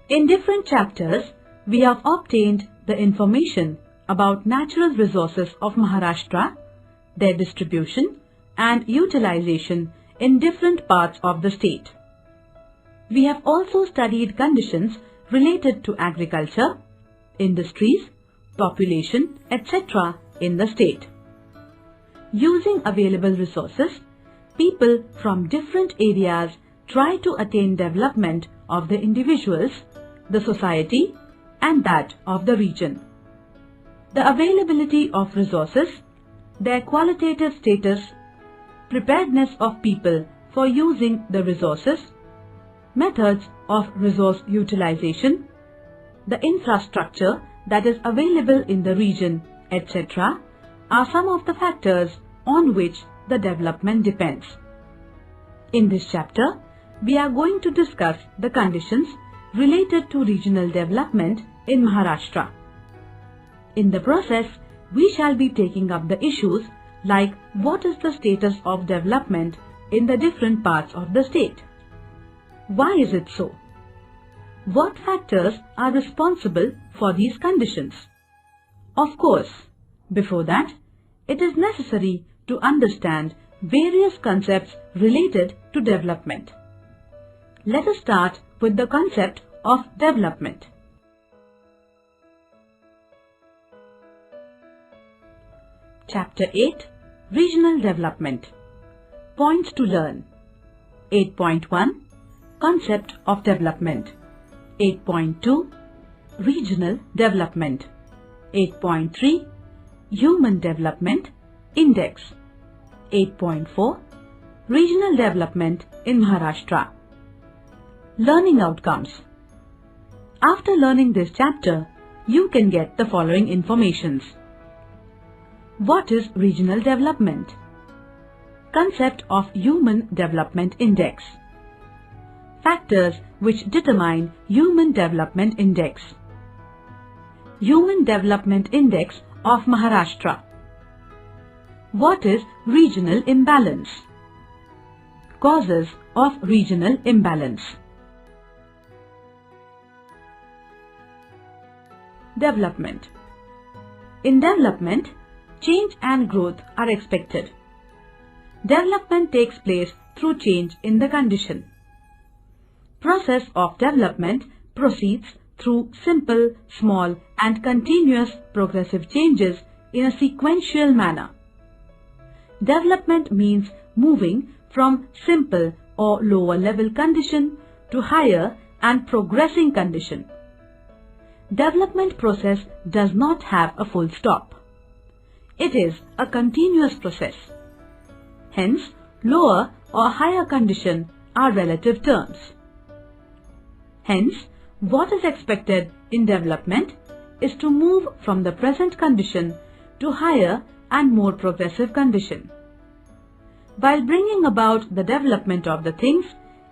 In different chapters, we have obtained the information about natural resources of Maharashtra, their distribution and utilization in different parts of the state. We have also studied conditions related to agriculture, industries, population, etc. in the state. Using available resources, people from different areas try to attain development of the individuals, the society, and that of the region. The availability of resources, their qualitative status, preparedness of people for using the resources, methods of resource utilization, the infrastructure that is available in the region, etc. are some of the factors on which the development depends. In this chapter, we are going to discuss the conditions related to regional development in Maharashtra. In the process, we shall be taking up the issues like what is the status of development in the different parts of the state? Why is it so? What factors are responsible for these conditions? Of course, before that, it is necessary to understand various concepts related to development. Let us start with the concept of development. Chapter 8, Regional Development. Points to learn. 8.1, Concept of Development. 8.2, Regional Development. 8.3, Human Development Index. 8.4, Regional Development in Maharashtra. Learning outcomes. After learning this chapter, you can get the following informations. What is regional development? Concept of Human Development Index. Factors which determine Human Development Index. Human Development Index of Maharashtra. What is regional imbalance? Causes of regional imbalance. Development. In development, change and growth are expected. Development takes place through change in the condition. Process of development proceeds through simple, small and continuous progressive changes in a sequential manner. Development means moving from simple or lower level condition to higher and progressing condition. Development process does not have a full stop. It is a continuous process. Hence, lower or higher condition are relative terms. Hence, what is expected in development is to move from the present condition to higher and more progressive condition. While bringing about the development of the things,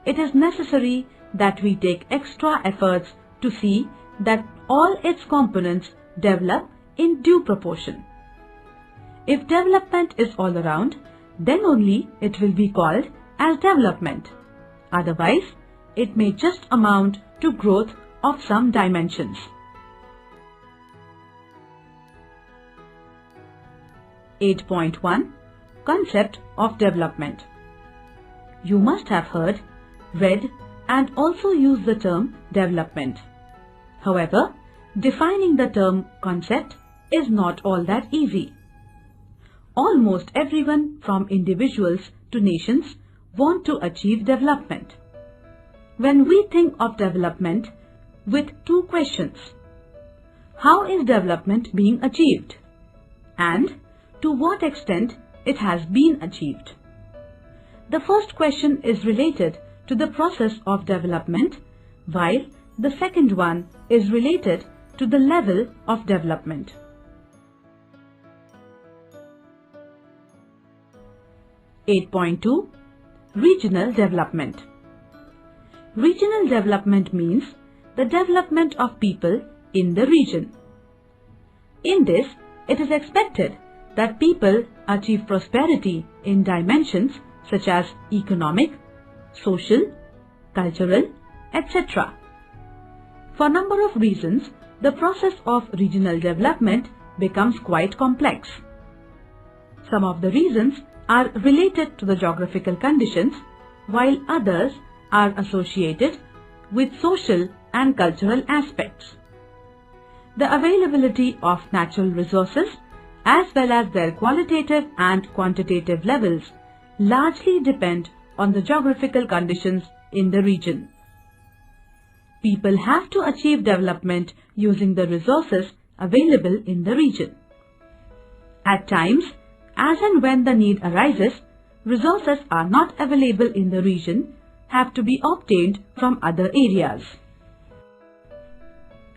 it is necessary that we take extra efforts to see that all its components develop in due proportion. If development is all around, then only it will be called as development. Otherwise, it may just amount to growth of some dimensions. 8.1, Concept of Development. You must have heard, read and also used the term development. However, defining the term concept is not all that easy. Almost everyone from individuals to nations want to achieve development. When we think of development with two questions, how is development being achieved? And to what extent it has been achieved? The first question is related to the process of development, while the second one is related to the level of development. (8.2) Regional Development. Regional development means the development of people in the region. In this, it is expected that people achieve prosperity in dimensions such as economic, social, cultural, etc. For a number of reasons, the process of regional development becomes quite complex. Some of the reasons are related to the geographical conditions, while others are associated with social and cultural aspects. The availability of natural resources as well as their qualitative and quantitative levels largely depend on the geographical conditions in the region. People have to achieve development using the resources available in the region. At times, as and when the need arises, resources are not available in the region, have to be obtained from other areas.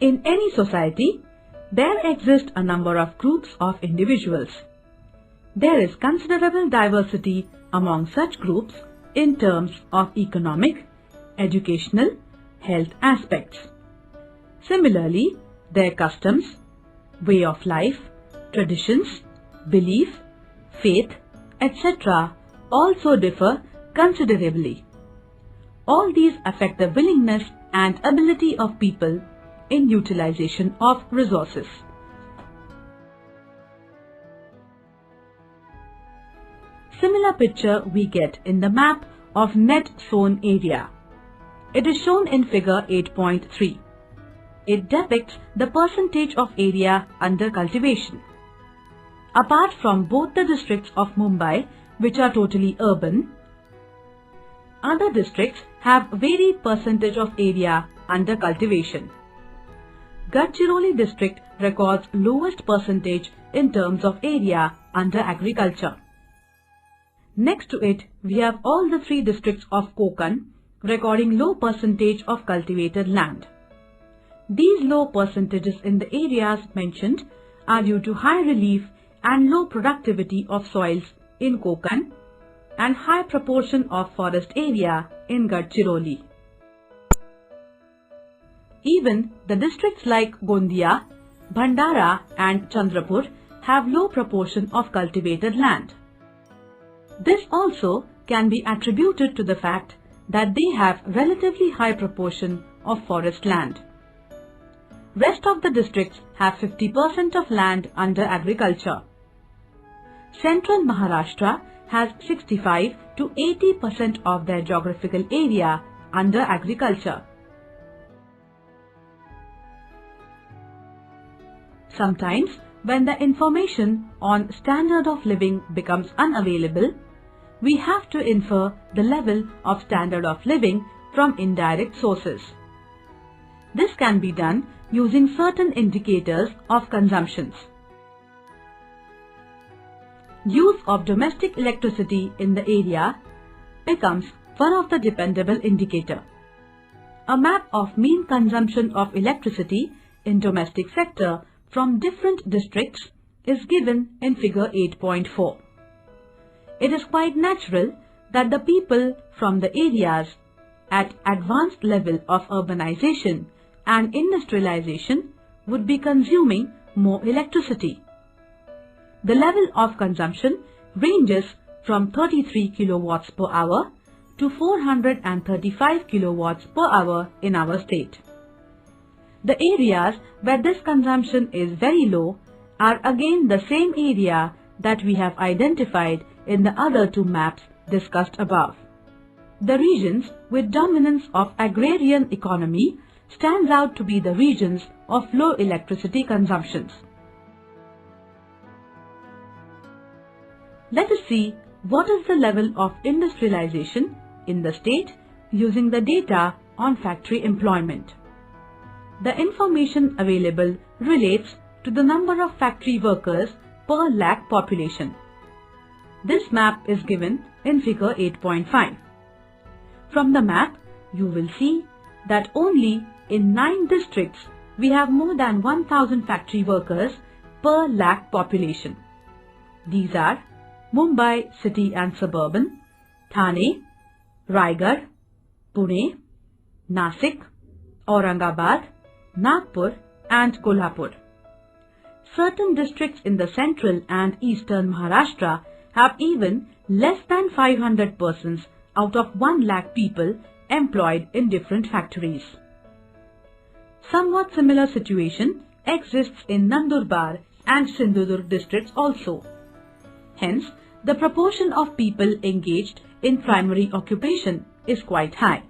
In any society, there exist a number of groups of individuals. There is considerable diversity among such groups in terms of economic, educational, health aspects. Similarly, their customs, way of life, traditions, belief, faith, etc. also differ considerably. All these affect the willingness and ability of people in utilization of resources. Similar picture we get in the map of net sown area. It is shown in figure 8.3. It depicts the percentage of area under cultivation. Apart from both the districts of Mumbai, which are totally urban, other districts have varied percentage of area under cultivation. Gadchiroli district records lowest percentage in terms of area under agriculture. Next to it, we have all the three districts of Konkan recording low percentage of cultivated land. These low percentages in the areas mentioned are due to high relief and low productivity of soils in Konkan and high proportion of forest area in Gadchiroli. Even the districts like Gondia, Bhandara and Chandrapur have low proportion of cultivated land. This also can be attributed to the fact that they have relatively high proportion of forest land. Rest of the districts have 50% of land under agriculture. Central Maharashtra has 65 to 80% of their geographical area under agriculture. Sometimes, when the information on standard of living becomes unavailable, we have to infer the level of standard of living from indirect sources. This can be done using certain indicators of consumptions. Use of domestic electricity in the area becomes one of the dependable indicator. A map of mean consumption of electricity in domestic sector from different districts is given in figure 8.4. It is quite natural that the people from the areas at advanced level of urbanization and industrialization would be consuming more electricity. The level of consumption ranges from 33 kilowatts per hour to 435 kilowatts per hour in our state. The areas where this consumption is very low are again the same area that we have identified in the other two maps discussed above. The regions with dominance of agrarian economy stands out to be the regions of low electricity consumptions. Let us see what is the level of industrialization in the state using the data on factory employment. The information available relates to the number of factory workers per lakh population. This map is given in figure 8.5. From the map, you will see that only in 9 districts we have more than 1000 factory workers per lakh population. These are Mumbai city and suburban, Thane, Raigad, Pune, Nasik, Aurangabad, Nagpur and Kolhapur. Certain districts in the central and eastern Maharashtra have even less than 500 persons out of 1 lakh people employed in different factories. Somewhat similar situation exists in Nandurbar and Sindhudurg districts also. Hence, the proportion of people engaged in primary occupation is quite high.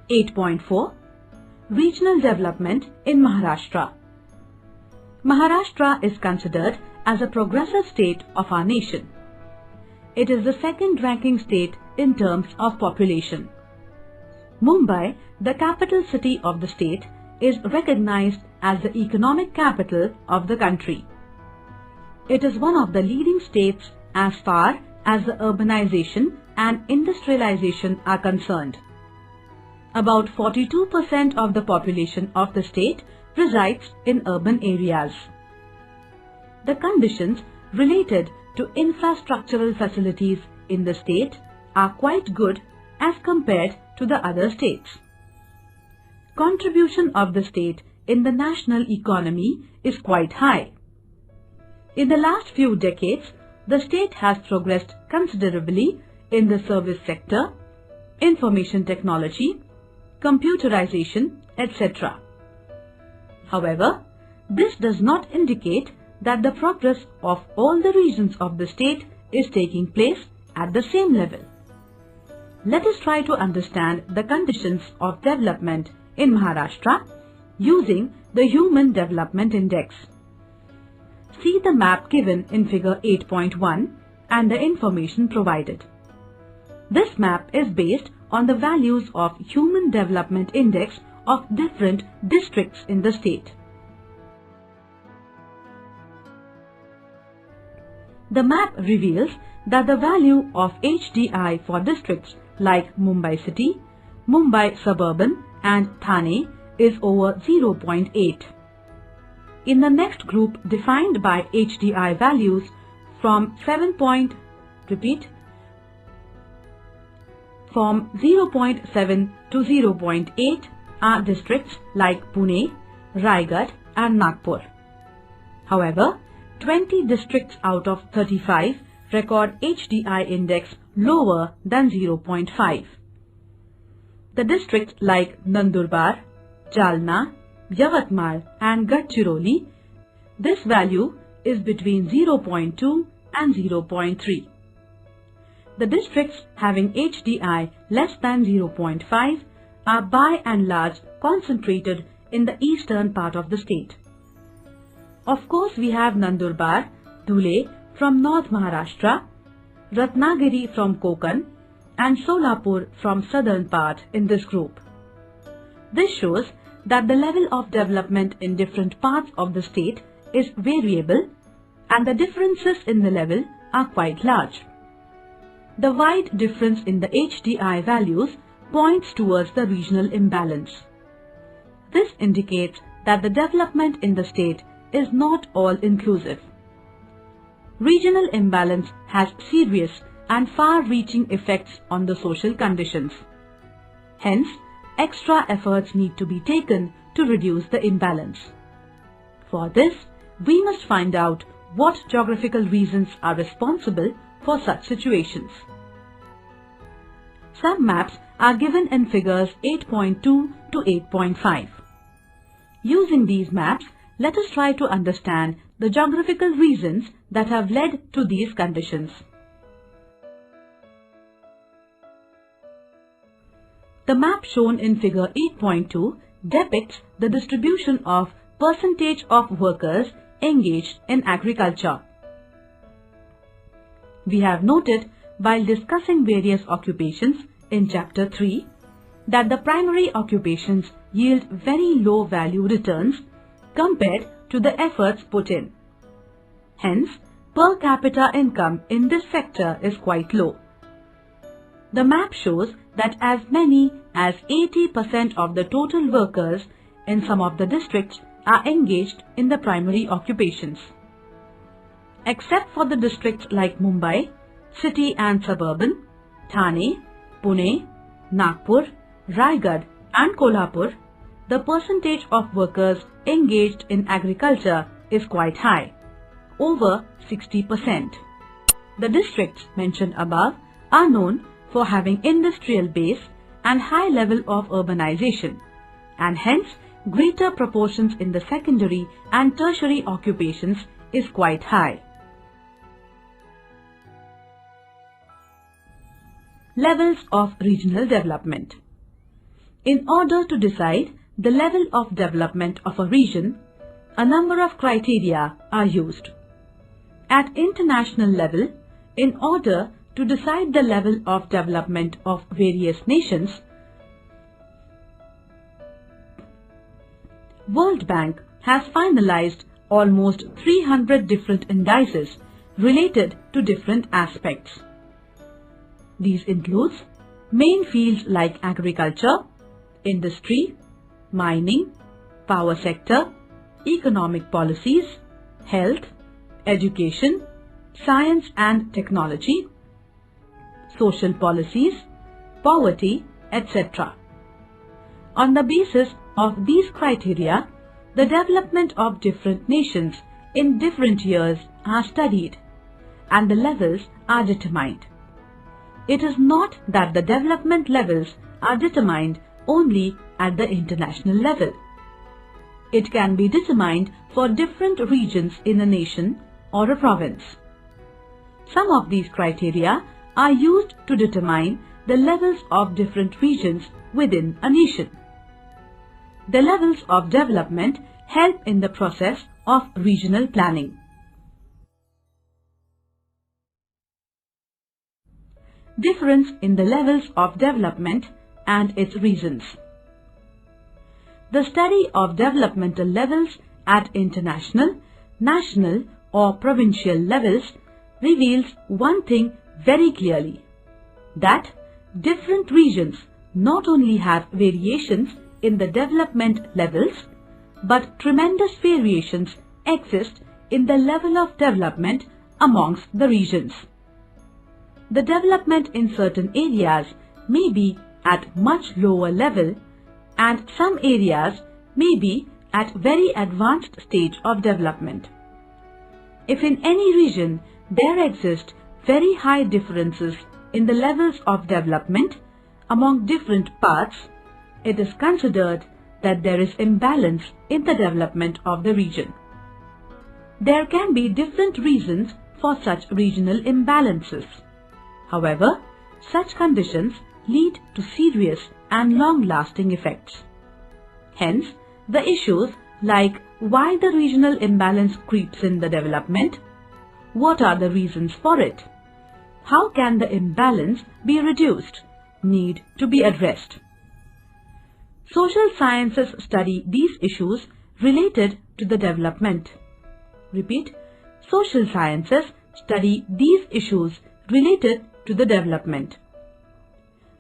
(8.4) Regional development in Maharashtra. Maharashtra is considered as a progressive state of our nation. It is the second ranking state in terms of population. Mumbai, the capital city of the state, is recognized as the economic capital of the country. It is one of the leading states as far as the urbanization and industrialization are concerned. About 42% of the population of the state resides in urban areas. The conditions related to infrastructural facilities in the state are quite good as compared to the other states. Contribution of the state in the national economy is quite high. In the last few decades, the state has progressed considerably in the service sector, information technology, computerization, etc. However, this does not indicate that the progress of all the regions of the state is taking place at the same level. Let us try to understand the conditions of development in Maharashtra using the Human Development Index. See the map given in figure 8.1 and the information provided. This map is based on the values of Human Development Index of different districts in the state. The map reveals that the value of HDI for districts like Mumbai City, Mumbai Suburban and Thane is over 0.8. In the next group defined by HDI values from 0.7 to 0.8 are districts like Pune, Raigad and Nagpur. However, 20 districts out of 35 record HDI index lower than 0.5. The districts like Nandurbar, Jalna, Yavatmal and Gadchiroli, this value is between 0.2 and 0.3. The districts having HDI less than 0.5 are by and large concentrated in the eastern part of the state. Of course, we have Nandurbar, Dhule from North Maharashtra, Ratnagiri from Konkan and Solapur from southern part in this group. This shows that the level of development in different parts of the state is variable and the differences in the level are quite large. The wide difference in the HDI values points towards the regional imbalance. This indicates that the development in the state is not all-inclusive. Regional imbalance has serious and far-reaching effects on the social conditions. Hence, extra efforts need to be taken to reduce the imbalance. For this, we must find out what geographical reasons are responsible for such situations. Some maps are given in figures 8.2 to 8.5. Using these maps, let us try to understand the geographical reasons that have led to these conditions. The map shown in figure 8.2 depicts the distribution of percentage of workers engaged in agriculture. We have noted while discussing various occupations in chapter 3 that the primary occupations yield very low value returns compared to the efforts put in. Hence, per capita income in this sector is quite low. The map shows that as many as 80% of the total workers in some of the districts are engaged in the primary occupations. Except for the districts like Mumbai, City and Suburban, Thane, Pune, Nagpur, Raigad and Kolhapur, the percentage of workers engaged in agriculture is quite high, over 60%. The districts mentioned above are known for having industrial base and high level of urbanization, and hence greater proportions in the secondary and tertiary occupations is quite high. Levels of regional development. In order to decide the level of development of a region, a number of criteria are used. At international level, in order to decide the level of development of various nations, World Bank has finalized almost 300 different indices related to different aspects. These include main fields like agriculture, industry, mining, power sector, economic policies, health, education, science and technology, social policies, poverty, etc. On the basis of these criteria, the development of different nations in different years are studied and the levels are determined. It is not that the development levels are determined only at the international level. It can be determined for different regions in a nation or a province. Some of these criteria are used to determine the levels of different regions within a nation. The levels of development help in the process of regional planning. Difference in the levels of development and its reasons. The study of developmental levels at international, national or provincial levels reveals one thing very clearly, that different regions not only have variations in the development levels, but tremendous variations exist in the level of development amongst the regions. The development in certain areas may be at much lower level and some areas may be at very advanced stage of development. If in any region there exist very high differences in the levels of development among different parts, it is considered that there is imbalance in the development of the region. There can be different reasons for such regional imbalances. However, such conditions lead to serious and long-lasting effects. Hence, the issues like why the regional imbalance creeps in the development, what are the reasons for it, how can the imbalance be reduced, need to be addressed. Social sciences study these issues related to the development. Repeat, social sciences study these issues related to the development.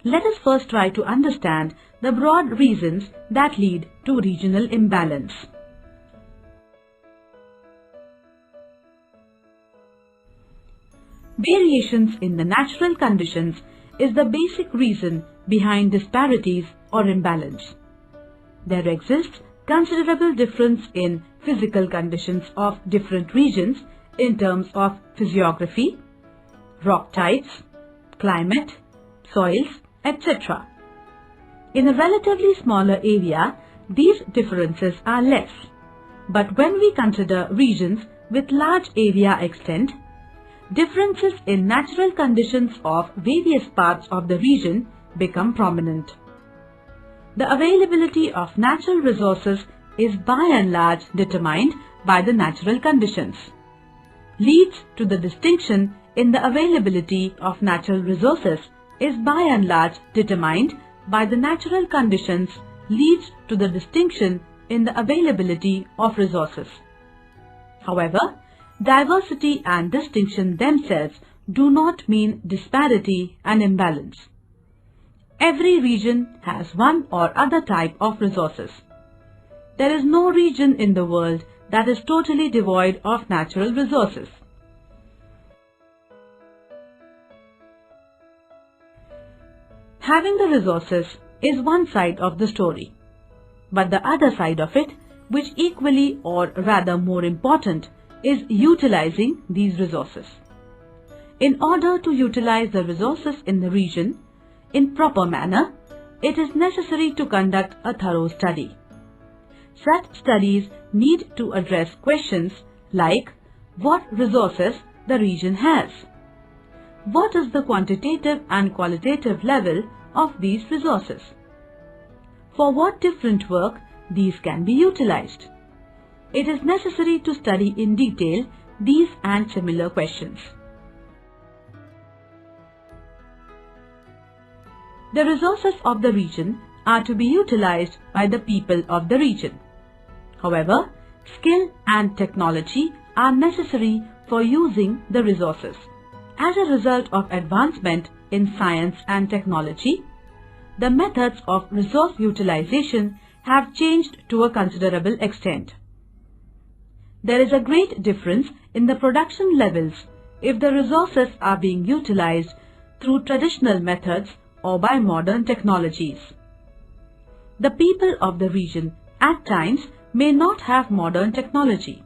Let us first try to understand the broad reasons that lead to regional imbalance. Variations in the natural conditions is the basic reason behind disparities or imbalance. There exists considerable difference in physical conditions of different regions in terms of physiography, rock types, climate, soils, etc. In a relatively smaller area, these differences are less. But when we consider regions with large area extent, differences in natural conditions of various parts of the region become prominent. The availability of natural resources is by and large determined by the natural conditions. Leads to the distinction in the availability of natural resources is by and large determined by the natural conditions leads to the distinction in the availability of resources. However, diversity and distinction themselves do not mean disparity and imbalance. Every region has one or other type of resources. There is no region in the world that is totally devoid of natural resources. Having the resources is one side of the story, but the other side of it, which equally or rather more important, is utilizing these resources. In order to utilize the resources in the region in proper manner, it is necessary to conduct a thorough study. Such studies need to address questions like what resources the region has, what is the quantitative and qualitative level of these resources, for what different work these can be utilized. It is necessary to study in detail these and similar questions. The resources of the region are to be utilized by the people of the region. However, skill and technology are necessary for using the resources. As a result of advancement in science and technology, the methods of resource utilization have changed to a considerable extent. There is a great difference in the production levels if the resources are being utilized through traditional methods or by modern technologies. The people of the region at times may not have modern technology.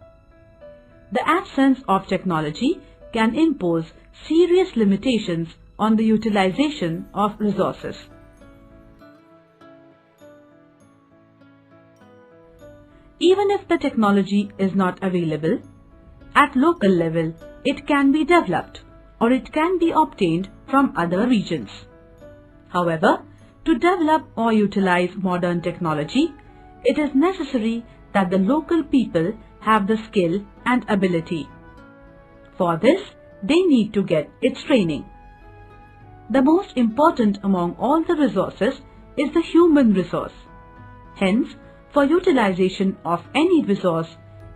The absence of technology can impose serious limitations on the utilization of resources. Even if the technology is not available, at local level it can be developed or it can be obtained from other regions. However, to develop or utilize modern technology, it is necessary that the local people have the skill and ability. For this, they need to get its training. The most important among all the resources is the human resource. Hence, for utilization of any resource,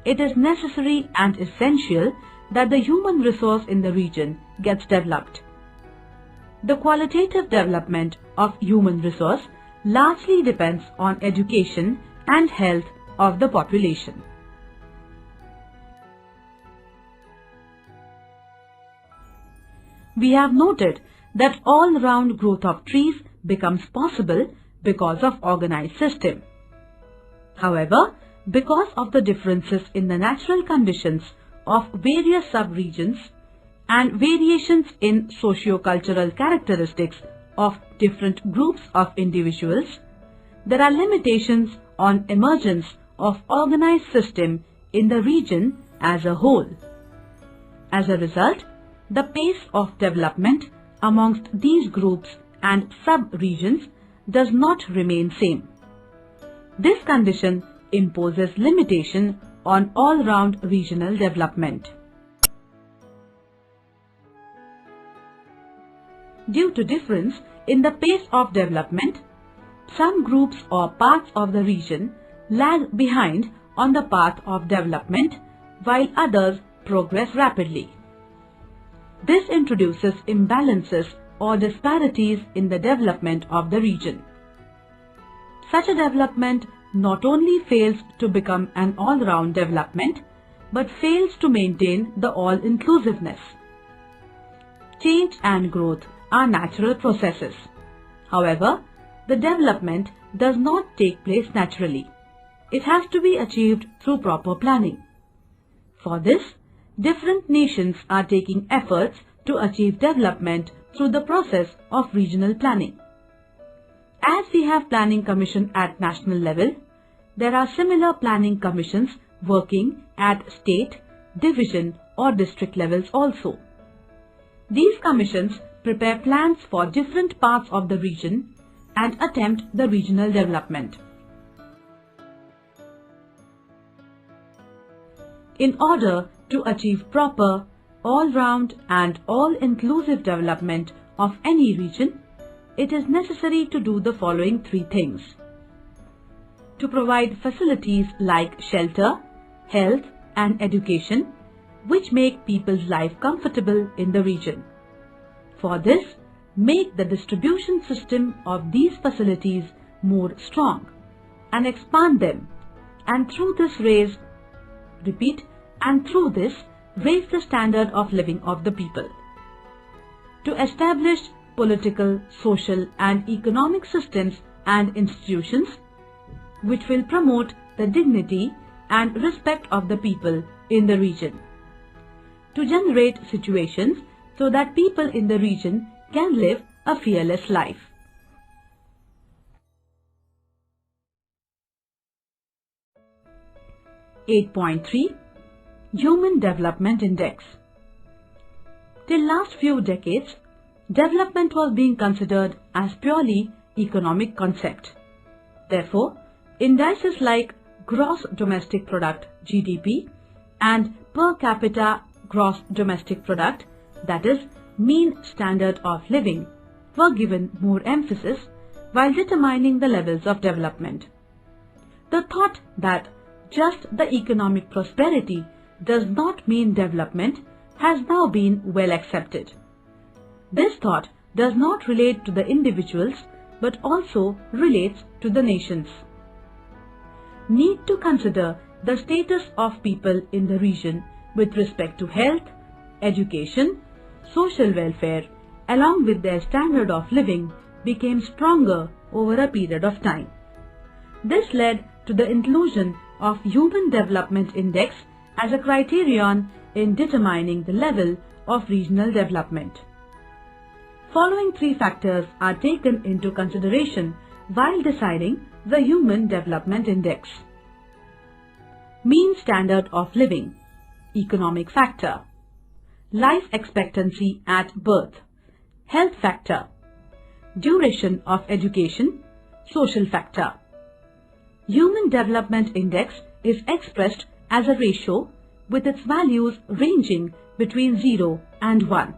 it is necessary and essential that the human resource in the region gets developed. The qualitative development of human resource largely depends on education and health of the population. We have noted that all-round growth of trees becomes possible because of organized system. However, because of the differences in the natural conditions of various sub-regions and variations in socio-cultural characteristics of different groups of individuals, there are limitations on emergence of organized system in the region as a whole. As a result, the pace of development amongst these groups and sub-regions does not remain same. This condition imposes limitation on all-round regional development. Due to difference in the pace of development, some groups or parts of the region lag behind on the path of development while others progress rapidly. This introduces imbalances or disparities in the development of the region. Such a development not only fails to become an all-round development, but fails to maintain the all-inclusiveness. Change and growth are natural processes. However, the development does not take place naturally. It has to be achieved through proper planning. For this, different nations are taking efforts to achieve development through the process of regional planning. As we have planning commission at national level, there are similar planning commissions working at state, division or district levels also. These commissions prepare plans for different parts of the region and attempt the regional development. In order to achieve proper, all-round and all-inclusive development of any region, it is necessary to do the following three things. To provide facilities like shelter, health and education, which make people's life comfortable in the region. For this, make the distribution system of these facilities more strong and expand them, and through this raise the standard of living of the people. To establish political, social and economic systems and institutions which will promote the dignity and respect of the people in the region. To generate situations so that people in the region can live a fearless life. (8.3) Human Development Index. Till last few decades, development was being considered as purely economic concept. Therefore, indices like Gross Domestic Product (GDP) and Per Capita Gross Domestic Product, that is, mean standard of living, were given more emphasis while determining the levels of development. The thought that just the economic prosperity does not mean development has now been well accepted. This thought does not relate to the individuals but also relates to the nations. Need to consider the status of people in the region with respect to health, education, social welfare, along with their standard of living became stronger over a period of time. This led to the inclusion of Human Development Index as a criterion in determining the level of regional development. Following three factors are taken into consideration while deciding the Human Development Index. Mean standard of living, economic factor. Life expectancy at birth, health factor. Duration of education, social factor. Human Development Index is expressed as a ratio with its values ranging between 0 and 1.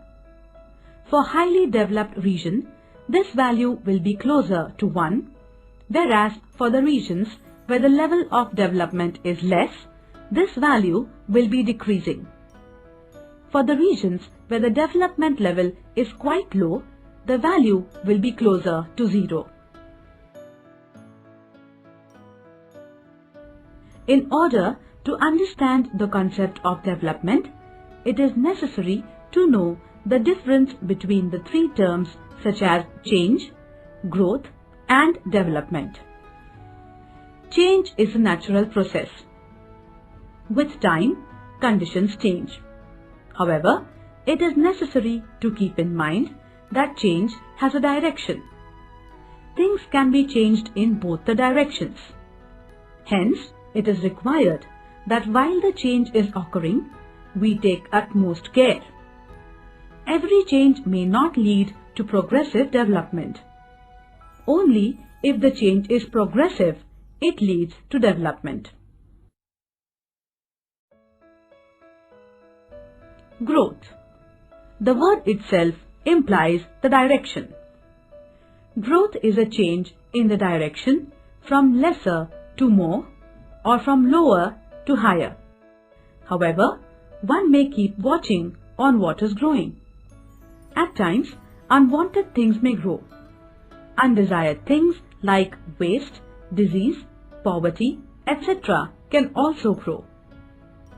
For highly developed region, this value will be closer to 1, whereas for the regions where the level of development is less, this value will be decreasing. For the regions where the development level is quite low, the value will be closer to 0. In order to understand the concept of development, it is necessary to know the difference between the three terms such as change, growth, and development. Change is a natural process. With time, conditions change. However, it is necessary to keep in mind that change has a direction. Things can be changed in both the directions. Hence, it is required that while the change is occurring, we take utmost care. Every change may not lead to progressive development. Only if the change is progressive, it leads to development. Growth. The word itself implies the direction. Growth is a change in the direction from lesser to more or from lower to higher. However, one may keep watching on what is growing. At times, unwanted things may grow. Undesired things like waste, disease, poverty, etc. can also grow.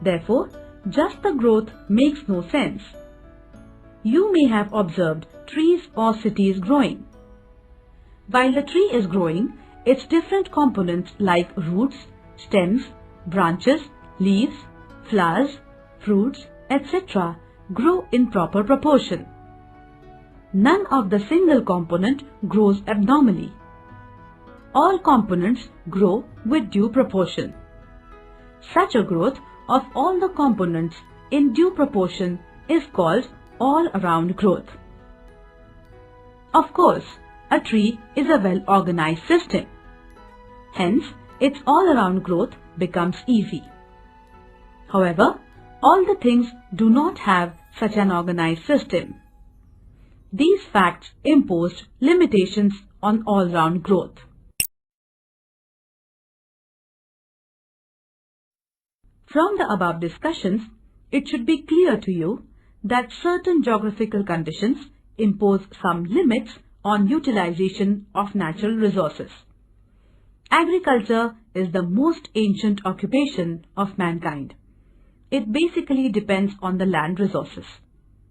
Therefore, just the growth makes no sense. You may have observed trees or cities growing. While the tree is growing, its different components like roots, stems, branches, leaves, flowers, fruits, etc. grow in proper proportion. None of the single component grows abnormally. All components grow with due proportion. Such a growth of all the components in due proportion is called all-around growth. Of course, a tree is a well-organized system. Hence, its all-around growth becomes easy. However, all the things do not have such an organized system. These facts imposed limitations on all-round growth. From the above discussions, it should be clear to you that certain geographical conditions impose some limits on utilization of natural resources. Agriculture is the most ancient occupation of mankind. It basically depends on the land resources.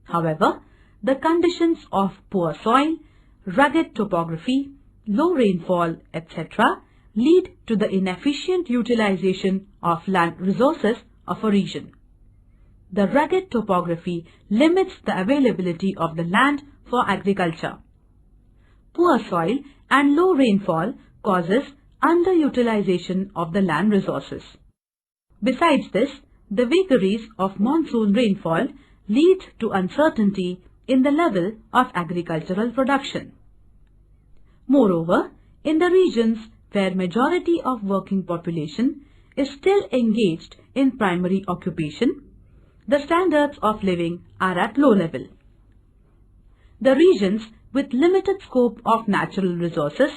However, the conditions of poor soil, rugged topography, low rainfall, etc. lead to the inefficient utilization of land resources of a region. the rugged topography limits the availability of the land for agriculture. Poor soil and low rainfall causes underutilization of the land resources. Besides this, the vagaries of monsoon rainfall lead to uncertainty in the level of agricultural production. Moreover, in the regions where majority of working population is still engaged in primary occupation, the standards of living are at low level. The regions with limited scope of natural resources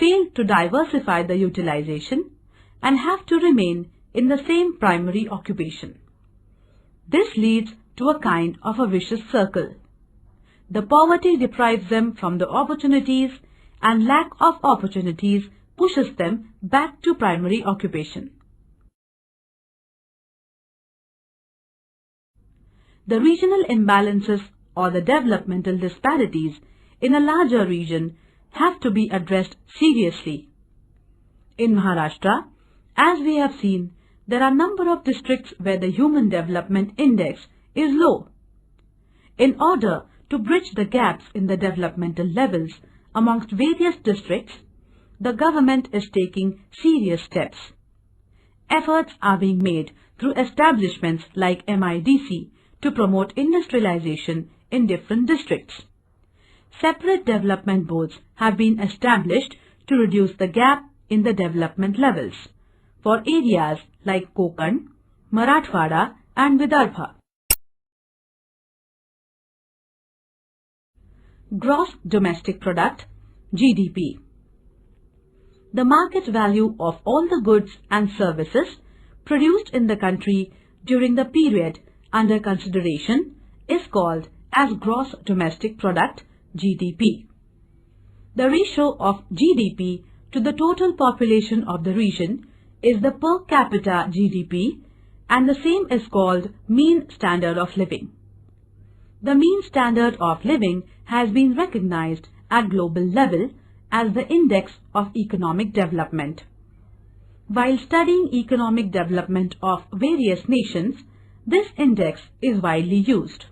fail to diversify the utilization and have to remain in the same primary occupation. This leads to a kind of a vicious circle. The poverty deprives them from the opportunities, and lack of opportunities pushes them back to primary occupation. The regional imbalances or the developmental disparities in a larger region have to be addressed seriously. In Maharashtra, as we have seen, there are a number of districts where the Human Development Index is low. In order to bridge the gaps in the developmental levels amongst various districts, the government is taking serious steps. Efforts are being made through establishments like MIDC to promote industrialization in different districts. Separate development boards have been established to reduce the gap in the development levels for areas like Konkan, Marathwada and Vidarbha. Gross Domestic Product, GDP. The market value of all the goods and services produced in the country during the period under consideration is called as Gross Domestic Product, GDP. The ratio of GDP to the total population of the region is the per capita GDP, and the same is called mean standard of living. The mean standard of living has been recognized at global level as the index of economic development. While studying economic development of various nations, this index is widely used.